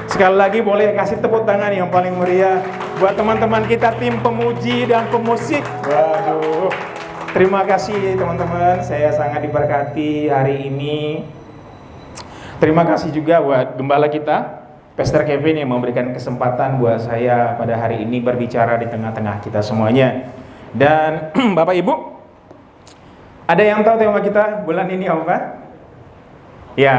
Sekali lagi boleh kasih tepuk tangan yang paling meriah buat teman-teman kita tim pemuji dan pemusik. Waduh, terima kasih teman-teman, saya sangat diberkati hari ini. Terima kasih juga buat gembala kita, Pastor Kevin, yang memberikan kesempatan buat saya pada hari ini berbicara di tengah-tengah kita semuanya. Dan Bapak Ibu, ada yang tahu tema kita bulan ini apa? Ya,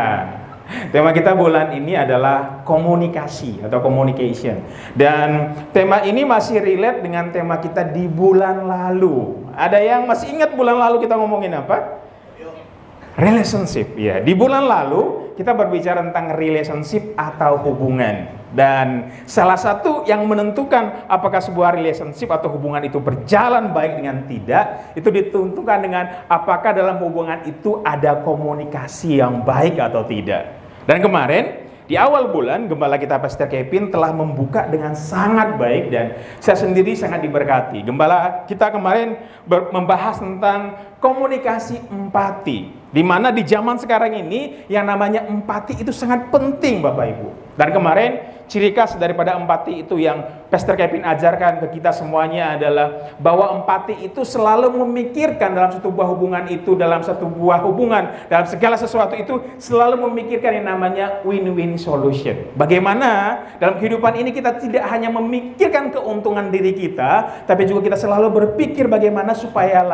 tema kita bulan ini adalah komunikasi atau communication. Dan tema ini masih relate dengan tema kita di bulan lalu. Ada yang masih ingat bulan lalu kita ngomongin apa? Relationship. Ya, di bulan lalu kita berbicara tentang relationship atau hubungan. Dan salah satu yang menentukan apakah sebuah relationship atau hubungan itu berjalan baik dengan tidak, itu ditentukan dengan apakah dalam hubungan itu ada komunikasi yang baik atau tidak. Dan kemarin di awal bulan, gembala kita Pastor Kevin telah membuka dengan sangat baik dan saya sendiri sangat diberkati. Gembala kita kemarin membahas tentang komunikasi empati, di mana di zaman sekarang ini yang namanya empati itu sangat penting Bapak Ibu. Dan kemarin ciri khas daripada empati itu yang Pastor Kevin ajarkan ke kita semuanya adalah bahwa empati itu selalu memikirkan dalam satu buah hubungan itu, dalam satu buah hubungan, dalam segala sesuatu itu selalu memikirkan yang namanya win-win solution. Bagaimana dalam kehidupan ini kita tidak hanya memikirkan keuntungan diri kita, tapi juga kita selalu berpikir bagaimana supaya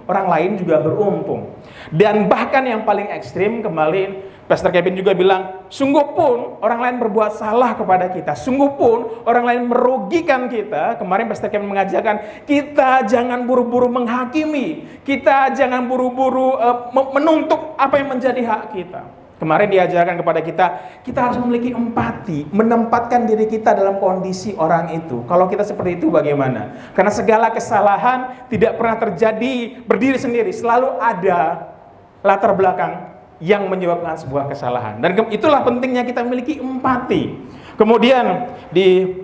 orang lain juga beruntung. Dan bahkan yang paling ekstrim kemarin Pastor Kevin juga bilang, sungguh pun orang lain berbuat salah kepada kita, sungguh pun orang lain merugikan kita. Kemarin Pastor Kevin mengajarkan, kita jangan buru-buru menghakimi, kita jangan buru-buru menuntut apa yang menjadi hak kita. Kemarin diajarkan kepada kita harus memiliki empati, menempatkan diri kita dalam kondisi orang itu. Kalau kita seperti itu bagaimana? Karena segala kesalahan tidak pernah terjadi berdiri sendiri, selalu ada latar belakang yang menyebabkan sebuah kesalahan. Dan itulah pentingnya kita memiliki empati. Kemudian di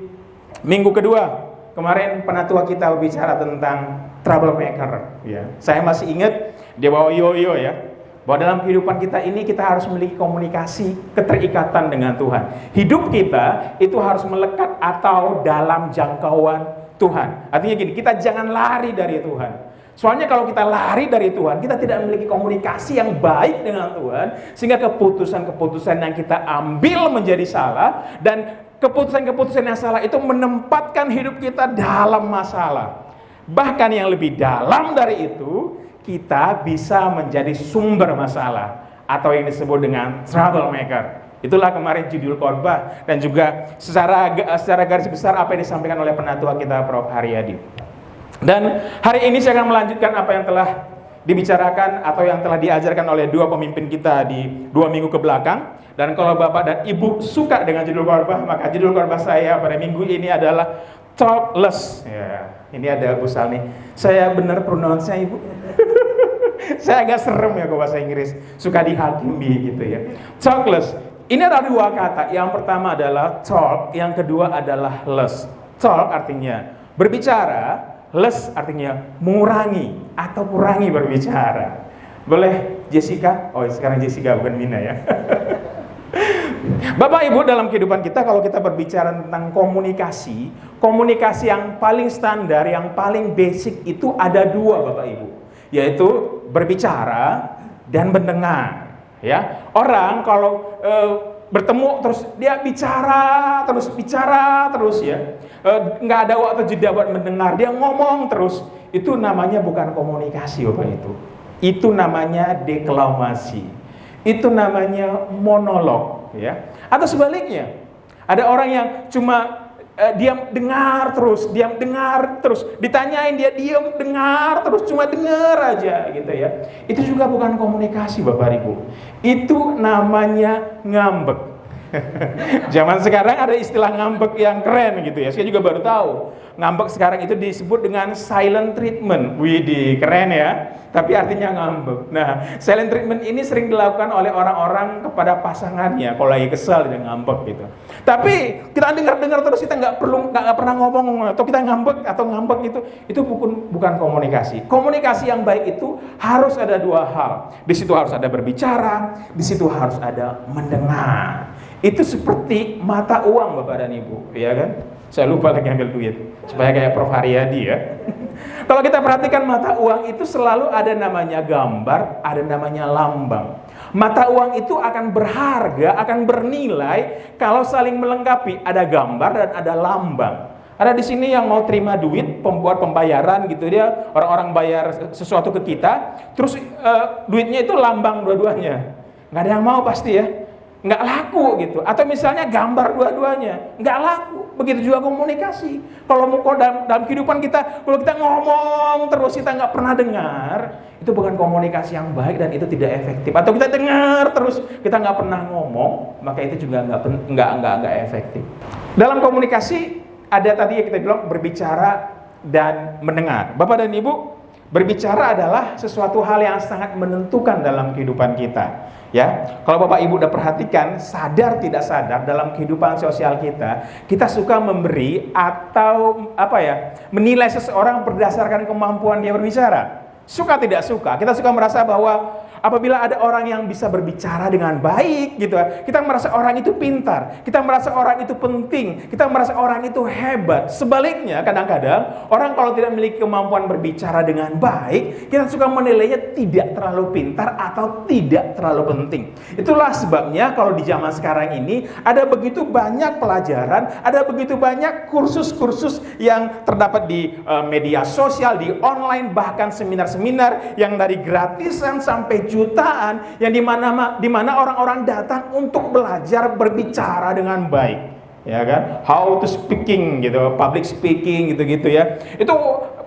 minggu kedua kemarin penatua kita berbicara tentang troublemaker. Ya, saya masih ingat dia bawa yo-yo ya, bahwa dalam kehidupan kita ini kita harus memiliki komunikasi, keterikatan dengan Tuhan. Hidup kita itu harus melekat atau dalam jangkauan Tuhan. Artinya gini, kita jangan lari dari Tuhan. Soalnya kalau kita lari dari Tuhan, kita tidak memiliki komunikasi yang baik dengan Tuhan, sehingga keputusan-keputusan yang kita ambil menjadi salah, dan keputusan-keputusan yang salah itu menempatkan hidup kita dalam masalah. Bahkan yang lebih dalam dari itu, kita bisa menjadi sumber masalah, atau yang disebut dengan troublemaker. Itulah kemarin judul khotbah, dan juga secara garis besar apa yang disampaikan oleh penatua kita Prof. Haryadi. Dan hari ini saya akan melanjutkan apa yang telah dibicarakan atau yang telah diajarkan oleh dua pemimpin kita di 2 minggu ke belakang. Dan kalau Bapak dan Ibu suka dengan judul khotbah, maka judul khotbah saya pada minggu ini adalah Talkless. Ya, ini ada Bu Salni. Saya benar pronounce-nya Ibu. Saya agak serem ya ke bahasa Inggris, suka dihakimi gitu ya. Talkless. Ini ada 2 kata. Yang pertama adalah talk, yang kedua adalah less. Talk artinya berbicara, less artinya mengurangi atau kurangi berbicara. Boleh Jessica? Oh sekarang Jessica bukan Mina ya. Bapak Ibu, dalam kehidupan kita kalau kita berbicara tentang komunikasi yang paling standar, yang paling basic itu ada 2 Bapak Ibu, yaitu berbicara dan mendengar. Ya, orang kalau bertemu terus dia bicara terus ya, nggak ada waktu jeda buat mendengar, dia ngomong terus, itu namanya bukan komunikasi Bapak itu namanya deklamasi, itu namanya monolog ya. Atau sebaliknya, ada orang yang cuma diam dengar terus, ditanyain dia diam dengar terus, cuma dengar aja gitu ya. Itu juga bukan komunikasi Bapak Ibu, itu namanya ngambek. Zaman sekarang ada istilah ngambek yang keren gitu ya, saya juga baru tahu. Ngambek sekarang itu disebut dengan silent treatment. Widih, keren ya. Tapi artinya ngambek. Nah, silent treatment ini sering dilakukan oleh orang-orang kepada pasangannya kalau lagi kesal dia ngambek gitu. Tapi kita dengar terus, kita nggak pernah ngomong, atau kita ngambek itu bukan komunikasi. Komunikasi yang baik itu harus ada 2 hal. Di situ harus ada berbicara, di situ harus ada mendengar. Itu seperti mata uang Bapak dan Ibu, ya kan? Saya lupa lagi ambil duit, supaya kayak Prof. Haryadi ya. Kalau kita perhatikan mata uang itu selalu ada namanya gambar, ada namanya lambang. Mata uang itu akan berharga, akan bernilai kalau saling melengkapi. Ada gambar dan ada lambang. Ada di sini yang mau terima duit, pembuat pembayaran gitu, dia orang-orang bayar sesuatu ke kita, terus duitnya itu lambang dua-duanya. Nggak ada yang mau pasti ya. Nggak laku gitu. Atau misalnya gambar dua-duanya, nggak laku. Begitu juga komunikasi. Kalau mau dalam kehidupan kita, kalau kita ngomong terus kita nggak pernah dengar, itu bukan komunikasi yang baik dan itu tidak efektif. Atau kita dengar terus kita nggak pernah ngomong, maka itu juga nggak efektif. Dalam komunikasi ada tadi yang kita bilang berbicara dan mendengar. Bapak dan Ibu, berbicara adalah sesuatu hal yang sangat menentukan dalam kehidupan kita. Ya, kalau Bapak Ibu udah perhatikan, sadar tidak sadar dalam kehidupan sosial kita suka memberi atau menilai seseorang berdasarkan kemampuan dia berbicara. Suka tidak suka, kita suka merasa bahwa apabila ada orang yang bisa berbicara dengan baik gitu, kita merasa orang itu pintar, kita merasa orang itu penting, kita merasa orang itu hebat. Sebaliknya kadang-kadang orang kalau tidak memiliki kemampuan berbicara dengan baik, kita suka menilainya tidak terlalu pintar atau tidak terlalu penting. Itulah sebabnya kalau di zaman sekarang ini ada begitu banyak pelajaran, ada begitu banyak kursus-kursus yang terdapat di media sosial, di online, bahkan seminar-seminar yang dari gratisan sampai jutaan, yang dimana orang-orang datang untuk belajar berbicara dengan baik, ya kan? How to speaking gitu, public speaking gitu-gitu ya. Itu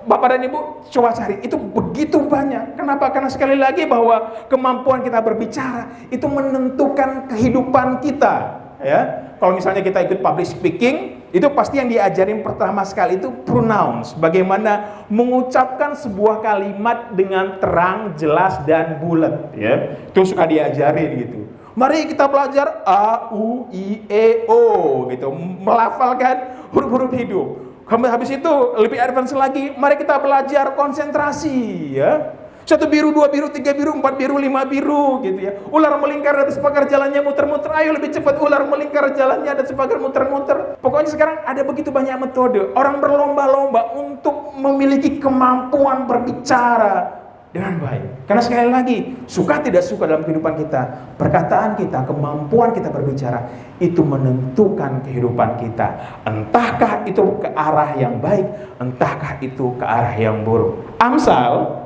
Bapak dan Ibu coba cari, itu begitu banyak. Kenapa? Karena sekali lagi bahwa kemampuan kita berbicara itu menentukan kehidupan kita, ya. Kalau misalnya kita ikut public speaking, itu pasti yang diajarin pertama sekali itu pronouns, bagaimana mengucapkan sebuah kalimat dengan terang, jelas dan bulat, ya. Itu suka diajarin gitu. Mari kita belajar A, U, I, E, O gitu, melafalkan huruf-huruf hidup. Habis itu lebih advance lagi, mari kita belajar konsentrasi, ya. 1 biru, 2 biru, 3 biru, 4 biru, 5 biru gitu ya. Ular melingkar dan sepagar jalannya muter-muter. Ayo lebih cepat, ular melingkar jalannya dan sepagar muter-muter. Pokoknya sekarang ada begitu banyak metode. Orang berlomba-lomba untuk memiliki kemampuan berbicara dengan baik. Karena sekali lagi, suka tidak suka dalam kehidupan kita, perkataan kita, kemampuan kita berbicara itu menentukan kehidupan kita. Entahkah itu ke arah yang baik, entahkah itu ke arah yang buruk. Amsal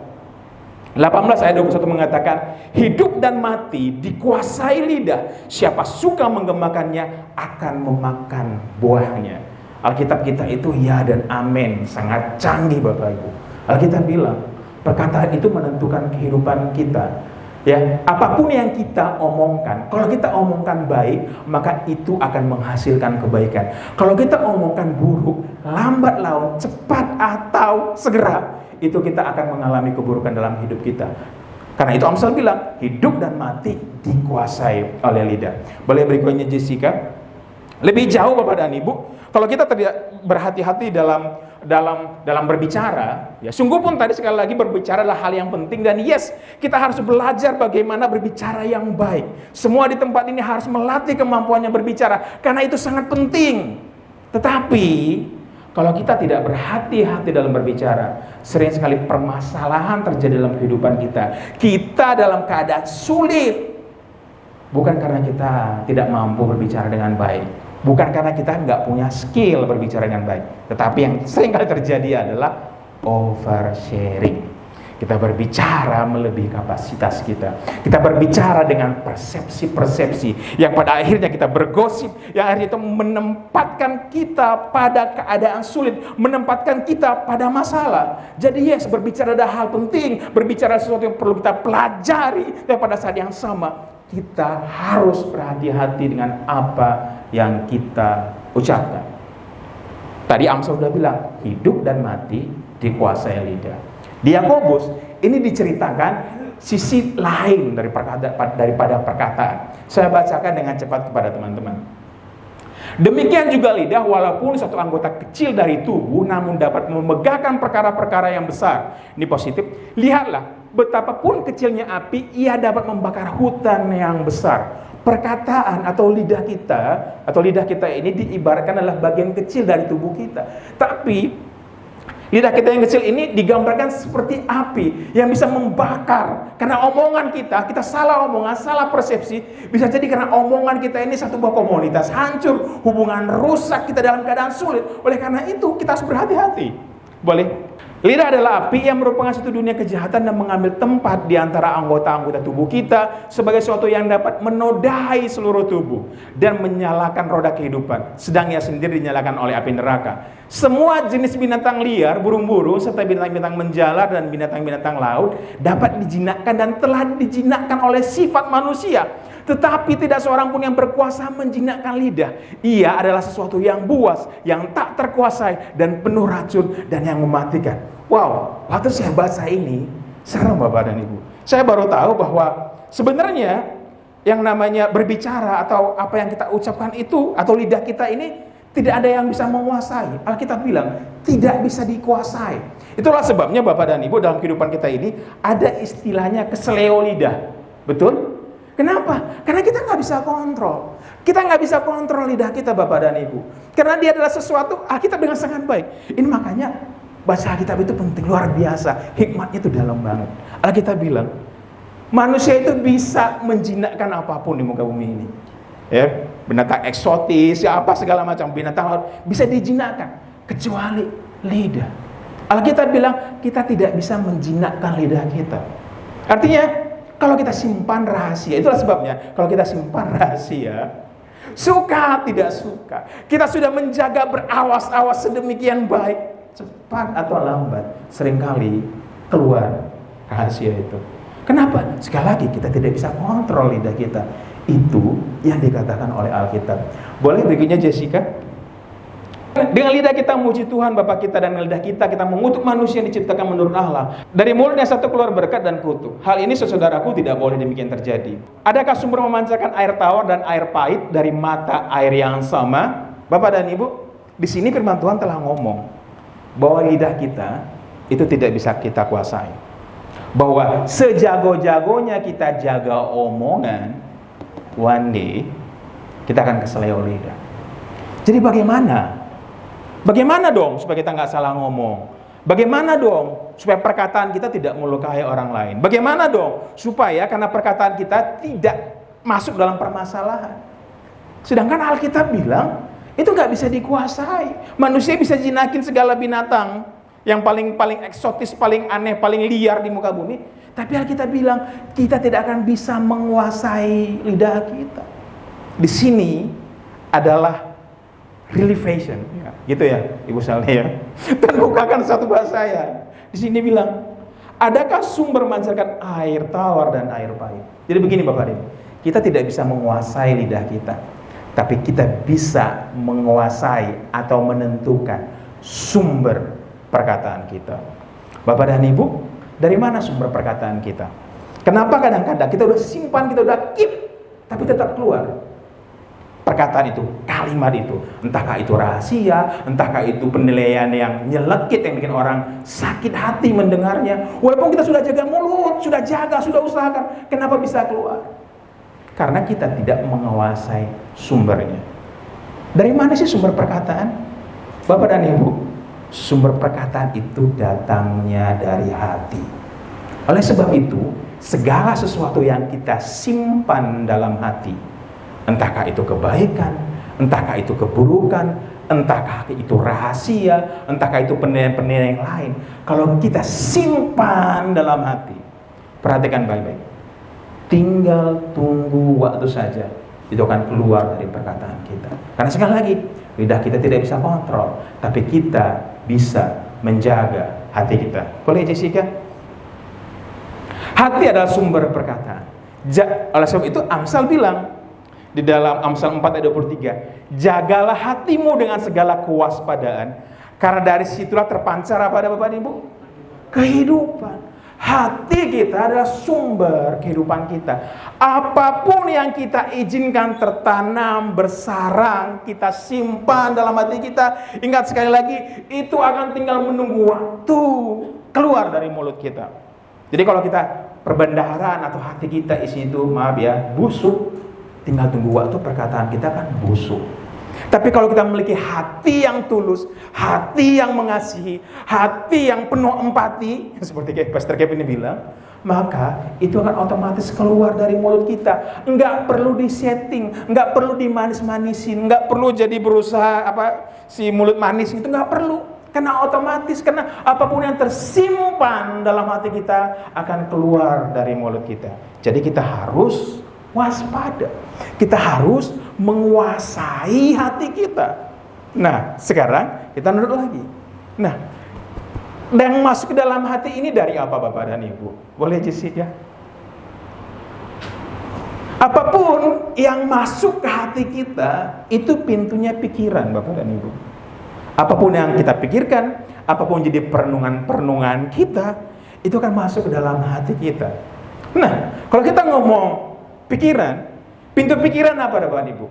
18 ayat 21 mengatakan, hidup dan mati dikuasai lidah, siapa suka menggemakannya akan memakan buahnya. Alkitab kita itu ya dan amin, sangat canggih Bapak Ibu. Alkitab bilang, perkataan itu menentukan kehidupan kita. Ya, apapun yang kita omongkan, kalau kita omongkan baik, maka itu akan menghasilkan kebaikan. Kalau kita omongkan buruk, lambat laun, cepat atau segera, itu kita akan mengalami keburukan dalam hidup kita. Karena itu Amsal bilang, hidup dan mati dikuasai oleh lidah. Boleh berikutnya Jessica? Lebih jauh Bapak dan Ibu, kalau kita tidak berhati-hati dalam berbicara, ya sungguh pun tadi sekali lagi berbicara adalah hal yang penting, dan yes, kita harus belajar bagaimana berbicara yang baik. Semua di tempat ini harus melatih kemampuannya berbicara, karena itu sangat penting. Tetapi kalau kita tidak berhati-hati dalam berbicara, sering sekali permasalahan terjadi dalam kehidupan kita. Kita dalam keadaan sulit, bukan karena kita tidak mampu berbicara dengan baik, bukan karena kita nggak punya skill berbicara dengan baik, tetapi yang sering kali terjadi adalah oversharing. Kita berbicara melebihi kapasitas kita. Kita berbicara dengan persepsi-persepsi yang pada akhirnya kita bergosip, yang akhirnya itu menempatkan kita pada keadaan sulit, menempatkan kita pada masalah. Jadi yes, berbicara adalah hal penting, berbicara sesuatu yang perlu kita pelajari, dan pada saat yang sama kita harus berhati-hati dengan apa yang kita ucapkan. Tadi Amsal sudah bilang, hidup dan mati dikuasai lidah. Di Yakobus ini diceritakan sisi lain daripada perkataan. Saya bacakan dengan cepat kepada teman-teman. Demikian juga lidah, walaupun satu anggota kecil dari tubuh, namun dapat memegahkan perkara-perkara yang besar. Ini positif. Lihatlah, betapapun kecilnya api, ia dapat membakar hutan yang besar. perkataan atau lidah kita ini diibaratkan adalah bagian kecil dari tubuh kita. Tapi lidah kita yang kecil ini digambarkan seperti api yang bisa membakar. Karena omongan kita salah omongan, salah persepsi, bisa jadi karena omongan kita ini satu buah komunitas hancur, hubungan rusak, kita dalam keadaan sulit. Oleh karena itu kita harus berhati-hati. Boleh? Lidah adalah api yang merupakan satu dunia kejahatan dan mengambil tempat di antara anggota-anggota tubuh kita sebagai sesuatu yang dapat menodai seluruh tubuh dan menyalakan roda kehidupan, sedang ia sendiri dinyalakan oleh api neraka. Semua jenis binatang liar, burung-burung, serta binatang-binatang menjalar dan binatang-binatang laut dapat dijinakkan dan telah dijinakkan oleh sifat manusia. Tetapi tidak seorang pun yang berkuasa menjinakkan lidah. Ia adalah sesuatu yang buas, yang tak terkuasai, dan penuh racun, dan yang mematikan. Wow, waktu saya baca ini, serem Bapak dan Ibu. Saya baru tahu bahwa sebenarnya yang namanya berbicara atau apa yang kita ucapkan itu, atau lidah kita ini, tidak ada yang bisa menguasai. Alkitab bilang, tidak bisa dikuasai. Itulah sebabnya Bapak dan Ibu dalam kehidupan kita ini, ada istilahnya keseleo lidah. Betul? Kenapa? Karena kita nggak bisa kontrol. Kita nggak bisa kontrol lidah kita Bapak dan Ibu. Karena dia adalah sesuatu, Alkitab dengan sangat baik. Ini makanya baca Alkitab itu penting, luar biasa. Hikmatnya itu dalam banget. Alkitab bilang, manusia itu bisa menjinakkan apapun di muka bumi ini. Ya, binatang eksotis, apa segala macam binatang laut bisa dijinakkan, kecuali lidah. Alkitab bilang kita tidak bisa menjinakkan lidah kita. Artinya kalau kita simpan rahasia, itulah sebabnya kalau kita simpan rahasia, suka tidak suka, kita sudah menjaga berawas-awas sedemikian baik, cepat atau lambat seringkali keluar rahasia itu. Kenapa? Sekali lagi kita tidak bisa kontrol lidah kita. Itu yang dikatakan oleh Alkitab. Boleh berikutnya Jessica? Dengan lidah kita memuji Tuhan Bapa kita, dan lidah kita mengutuk manusia yang diciptakan menurut Allah. Dari mulutnya satu keluar berkat dan kutuk. Hal ini saudaraku tidak boleh demikian terjadi. Adakah sumber memancarkan air tawar dan air pahit dari mata air yang sama? Bapak dan Ibu, di sini firman Tuhan telah ngomong bahwa lidah kita itu tidak bisa kita kuasai. Bahwa sejago-jagonya kita jaga omongan, one day kita akan keseleo lidah. Jadi Bagaimana dong supaya kita nggak salah ngomong? Bagaimana dong supaya perkataan kita tidak melukai orang lain? Bagaimana dong supaya karena perkataan kita tidak masuk dalam permasalahan? Sedangkan Alkitab bilang itu nggak bisa dikuasai. Manusia bisa jinakin segala binatang yang paling eksotis, paling aneh, paling liar di muka bumi. Tapi Alkitab bilang kita tidak akan bisa menguasai lidah kita. Di sini adalah relevation, gitu ya, Ibu Saleh ya. Dan bukakan satu bahasa saya. Di sini bilang, adakah sumber memancarkan air tawar dan air pahit? Jadi begini Bapak Ibu, kita tidak bisa menguasai lidah kita, tapi kita bisa menguasai atau menentukan sumber perkataan kita. Bapak dan Ibu, dari mana sumber perkataan kita? Kenapa kadang-kadang kita udah simpan, kita udah keep, tapi tetap keluar perkataan itu, kalimat itu, entahkah itu rahasia, entahkah itu penilaian yang nyelekit yang bikin orang sakit hati mendengarnya. Walaupun kita sudah jaga mulut, sudah usahakan, kenapa bisa keluar? Karena kita tidak menguasai sumbernya. Dari mana sih sumber perkataan? Bapak dan Ibu, sumber perkataan itu datangnya dari hati. Oleh sebab itu, segala sesuatu yang kita simpan dalam hati, entahkah itu kebaikan, entahkah itu keburukan, entahkah itu rahasia, entahkah itu penilaian-penilaian yang lain, kalau kita simpan dalam hati, perhatikan baik-baik, tinggal tunggu waktu saja, itu akan keluar dari perkataan kita. Karena sekali lagi, lidah kita tidak bisa kontrol, tapi kita bisa menjaga hati kita. Boleh Jessica? Hati adalah sumber perkataan. Oleh sebab itu Amsal bilang, di dalam Amsal 4 ayat 23, jagalah hatimu dengan segala kewaspadaan, karena dari situlah terpancar apa ada Bapak Ibu? Kehidupan. Hati kita adalah sumber kehidupan kita. Apapun yang kita izinkan tertanam, bersarang, kita simpan dalam hati kita, ingat sekali lagi, itu akan tinggal menunggu waktu keluar dari mulut kita. Jadi kalau kita perbendaharaan atau hati kita isi itu, maaf ya, busuk, tinggal tunggu waktu perkataan kita kan busuk. Tapi kalau kita memiliki hati yang tulus, hati yang mengasihi, hati yang penuh empati, seperti kayak Pastor Kevin ini bilang, maka itu akan otomatis keluar dari mulut kita. Enggak perlu disetting, enggak perlu dimanis-manisin, enggak perlu jadi berusaha si mulut manis itu, enggak perlu. Karena otomatis, karena apapun yang tersimpan dalam hati kita akan keluar dari mulut kita. Jadi kita harus waspada. Kita harus menguasai hati kita. Nah, sekarang kita nurut lagi. Nah, yang masuk ke dalam hati ini dari apa Bapak dan Ibu? Boleh Jessica? Apapun yang masuk ke hati kita, itu pintunya pikiran Bapak dan Ibu. Apapun yang kita pikirkan, apapun jadi perenungan kita, itu akan masuk ke dalam hati kita. Nah, kalau kita ngomong pikiran, pintu pikiran apa Bapak dan Ibu?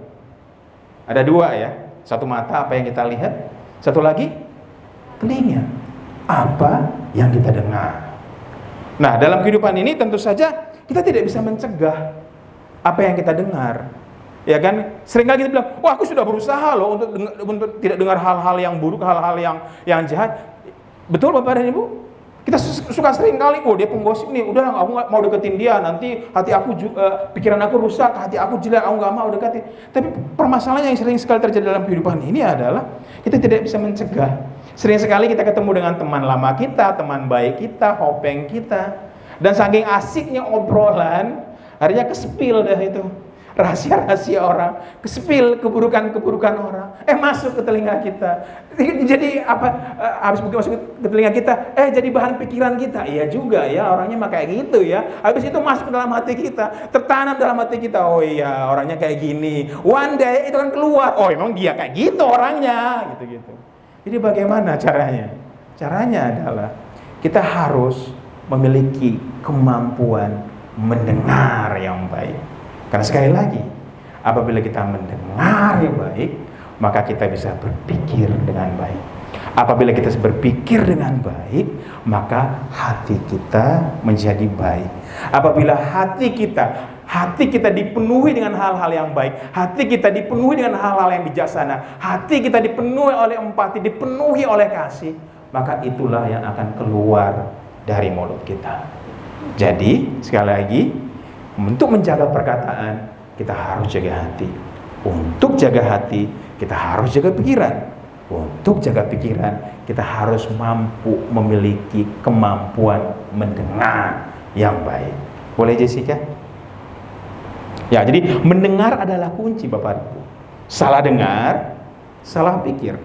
Ada dua ya. Satu mata, apa yang kita lihat. Satu lagi, telinga, apa yang kita dengar. Nah, dalam kehidupan ini tentu saja kita tidak bisa mencegah apa yang kita dengar. Ya kan? Seringkali kita bilang, wah aku sudah berusaha loh untuk tidak dengar hal-hal yang buruk, hal-hal yang jahat. Betul Bapak dan Ibu? Kita suka sering kali, dia penggosip nih, udah aku gak mau deketin dia, nanti hati aku pikiran aku rusak, hati aku jelek, aku gak mau deketin. Tapi permasalahan yang sering sekali terjadi dalam kehidupan ini adalah kita tidak bisa mencegah. Sering sekali kita ketemu dengan teman lama kita, teman baik kita, hopeng kita, dan saking asiknya obrolan, akhirnya kespil dah itu rahasia-rahasia orang, kespil keburukan-keburukan orang, masuk ke telinga kita. Jadi habis masuk ke telinga kita, jadi bahan pikiran kita. Iya juga ya, orangnya mah kayak gitu ya. Habis itu masuk ke dalam hati kita, tertanam dalam hati kita. Oh iya, orangnya kayak gini. One day itu kan keluar, oh emang dia kayak gitu orangnya, gitu-gitu. Jadi bagaimana caranya? Caranya adalah kita harus memiliki kemampuan mendengar yang baik. Karena sekali lagi, apabila kita mendengar yang baik, maka kita bisa berpikir dengan baik. Apabila kita berpikir dengan baik, maka hati kita menjadi baik. Apabila hati kita dipenuhi dengan hal-hal yang baik, hati kita dipenuhi dengan hal-hal yang bijaksana, hati kita dipenuhi oleh empati, dipenuhi oleh kasih, maka itulah yang akan keluar dari mulut kita. Jadi, sekali lagi, untuk menjaga perkataan, kita harus jaga hati. Untuk jaga hati, kita harus jaga pikiran. Untuk jaga pikiran, kita harus mampu memiliki kemampuan mendengar yang baik. Boleh Jessica? Ya, jadi mendengar adalah kunci Bapak Ibu. Salah dengar, salah pikir.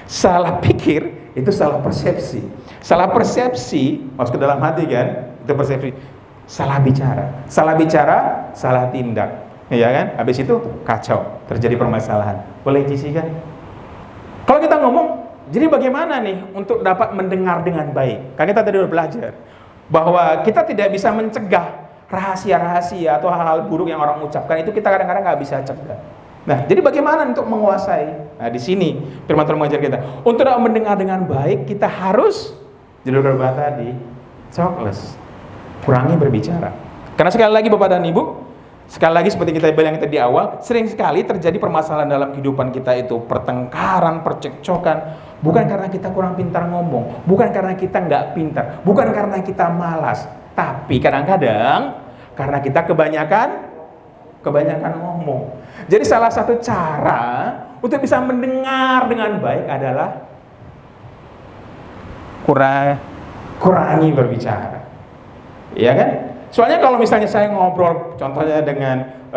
Salah pikir itu salah persepsi. Salah persepsi masuk ke dalam hati kan? Itu persepsi. Salah bicara, salah tindak, ya kan? Habis itu kacau, terjadi permasalahan. Boleh Jessica? Kalau kita ngomong, jadi bagaimana nih untuk dapat mendengar dengan baik? Kan kita tadi udah belajar bahwa kita tidak bisa mencegah rahasia-rahasia atau hal-hal buruk yang orang ucapkan, itu kita kadang-kadang nggak bisa cegah. Nah, jadi bagaimana untuk menguasai? Nah, di sini firman Tuhan mengajar kita untuk mendengar dengan baik, kita harus judul khotbah tadi, talkless. Kurangi berbicara. Karena sekali lagi Bapak dan Ibu, sekali lagi seperti kita bilang tadi di awal, sering sekali terjadi permasalahan dalam kehidupan kita itu, pertengkaran, percekcokan, bukan karena kita kurang pintar ngomong, bukan karena kita nggak pintar, bukan karena kita malas, tapi kadang-kadang karena kita kebanyakan ngomong. Jadi salah satu cara untuk bisa mendengar dengan baik adalah kurangi berbicara. Iya kan? Soalnya kalau misalnya saya ngobrol, contohnya dengan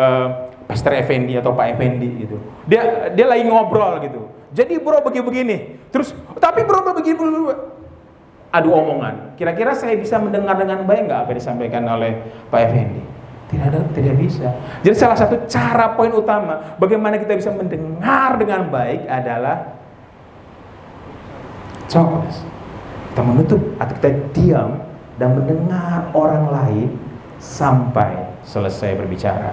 Pastor Effendi atau Pak Effendi gitu, dia lagi ngobrol gitu. Jadi bro begini, terus tapi bro begini, adu omongan. Kira-kira saya bisa mendengar dengan baik nggak apa yang disampaikan oleh Pak Effendi? Tidak bisa. Jadi salah satu cara poin utama bagaimana kita bisa mendengar dengan baik adalah talkless. Kita menutup atau kita diam dan mendengar orang lain sampai selesai berbicara.